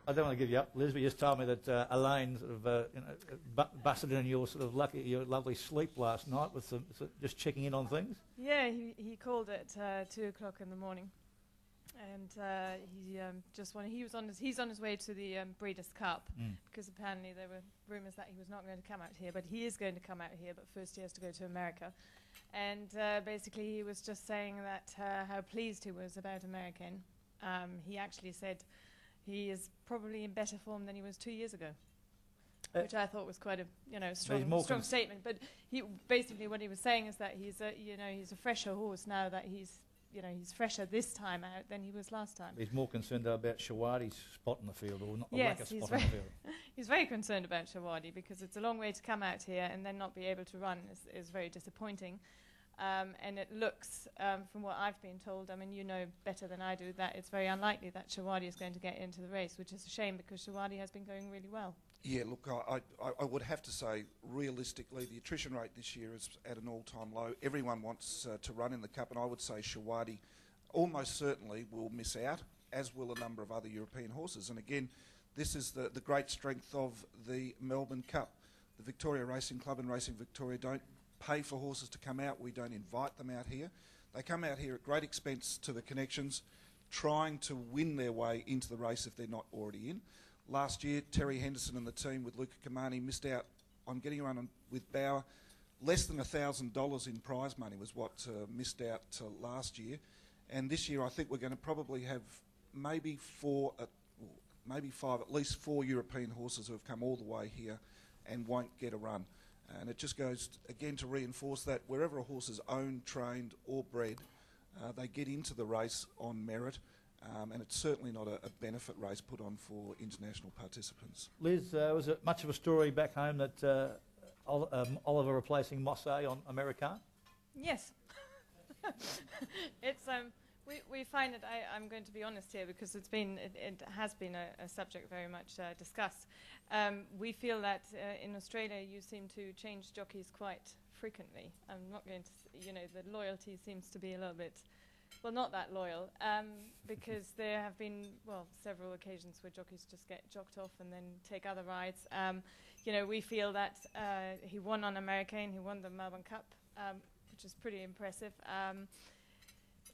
I don't want to give you up, Liz, but you just told me that Elaine sort of busted in your sort of your lovely sleep last night with just checking in on things. Yeah, he called at 2 o'clock in the morning, and he's on his way to the Breeders' Cup because apparently there were rumours that he was not going to come out here, but he is going to come out here, but first he has to go to America. And basically he was just saying that how pleased he was about American. He actually said he is probably in better form than he was 2 years ago, which I thought was quite a strong statement. But he basically what he was saying is that he's a fresher horse now, that he's fresher this time out than he was last time. He's more concerned about Shawadi's spot in the field, or not the lack of spot in the field. He's very concerned about Shawadi because it's a long way to come out here and then not be able to run is very disappointing. And it looks, from what I've been told, I mean, you know better than I do, that it's very unlikely that Shawadi is going to get into the race, which is a shame because Shawadi has been going really well. Yeah, look, I would have to say, realistically, the attrition rate this year is at an all-time low. Everyone wants to run in the Cup, and I would say Shawadi almost certainly will miss out, as will a number of other European horses. And again, this is the great strength of the Melbourne Cup. The Victoria Racing Club and Racing Victoria don't pay for horses to come out. We don't invite them out here. They come out here at great expense to the connections, trying to win their way into the race if they're not already in. Last year, Terry Henderson and the team with Luca Kamani missed out on getting a run with Bauer. Less than $1,000 in prize money was what missed out last year. And this year, I think we're going to probably have maybe five, at least 4 European horses who have come all the way here and won't get a run. And it just goes, again, to reinforce that wherever a horse is owned, trained or bred, they get into the race on merit. And it's certainly not a benefit race put on for international participants. Liz, was it much of a story back home that Oliver replacing Mosse on American? Yes. It's we find it. I'm going to be honest here because it has been a subject very much discussed. We feel that in Australia you seem to change jockeys quite frequently. I'm not going to, the loyalty seems to be a little bit, well, not that loyal, because there have been, several occasions where jockeys just get jocked off and then take other rides. We feel that he won on American, he won the Melbourne Cup, which is pretty impressive.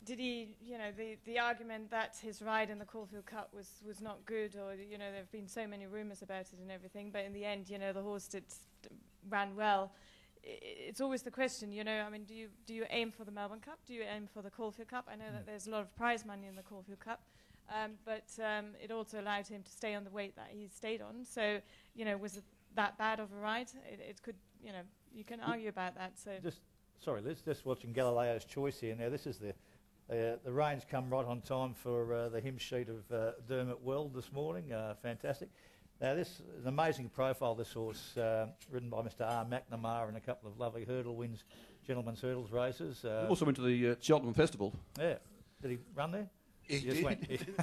Did he, the argument that his ride in the Caulfield Cup was not good, or, there have been so many rumours about it and everything, but in the end, the horse ran well. It's always the question, I mean, do you aim for the Melbourne Cup? Do you aim for the Caulfield Cup? I know that there's a lot of prize money in the Caulfield Cup, but it also allowed him to stay on the weight that he stayed on. So, was it that bad of a ride? It could, you can argue about that. So, sorry, Liz, just watching Galileo's Choice here. Now, this is the reins come right on time for the hymn sheet of Dermot Weld this morning. Fantastic. Now, this is an amazing profile, this horse, ridden by Mr. R. McNamara in a couple of lovely hurdle wins, gentlemen's hurdles races. He also went to the Cheltenham Festival. Yeah. Did he run there? He did.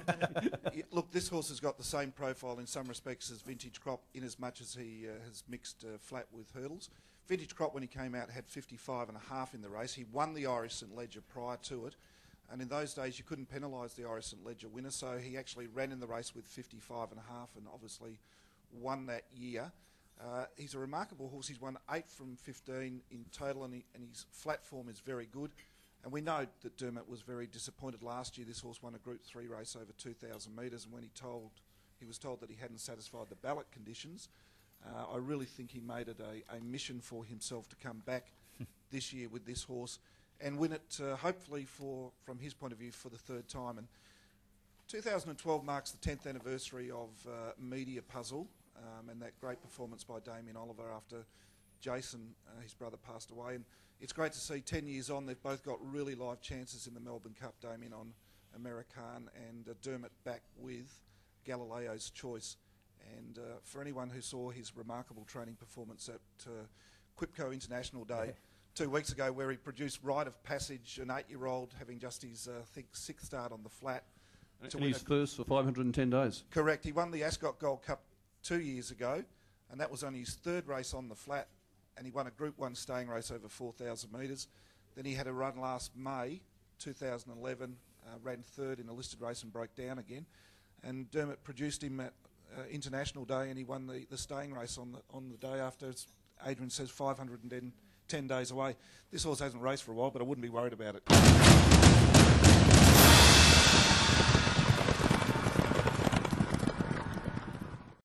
Look, this horse has got the same profile in some respects as Vintage Crop, in as much as he has mixed flat with hurdles. Vintage Crop, when he came out, had 55.5 in the race. He won the Irish St Ledger prior to it. And in those days, you couldn't penalise the Irish St Ledger winner, so he actually ran in the race with 55.5 and obviously won that year. He's a remarkable horse. He's won 8 from 15 in total, and his flat form is very good. And we know that Dermot was very disappointed last year. This horse won a Group 3 race over 2,000 metres, and when he was told that he hadn't satisfied the ballot conditions, I really think he made it a mission for himself to come back this year with this horse and win it, hopefully, from his point of view, for the third time. And 2012 marks the 10th anniversary of Media Puzzle and that great performance by Damien Oliver after Jason, his brother, passed away. And it's great to see 10 years on, they've both got really live chances in the Melbourne Cup, Damien on American and Dermot back with Galileo's Choice. And for anyone who saw his remarkable training performance at Quipco International Day 2 weeks ago, where he produced Rite of Passage, an 8-year-old having just his, I think, 6th start on the flat. And his first for 510 days. Correct. He won the Ascot Gold Cup 2 years ago, and that was only his 3rd race on the flat, and he won a Group 1 staying race over 4,000 metres. Then he had a run last May 2011, ran 3rd in a listed race and broke down again. And Dermot produced him at International Day, and he won the staying race on the day after. Adrian says 510 days away. This horse hasn't raced for a while, but I wouldn't be worried about it.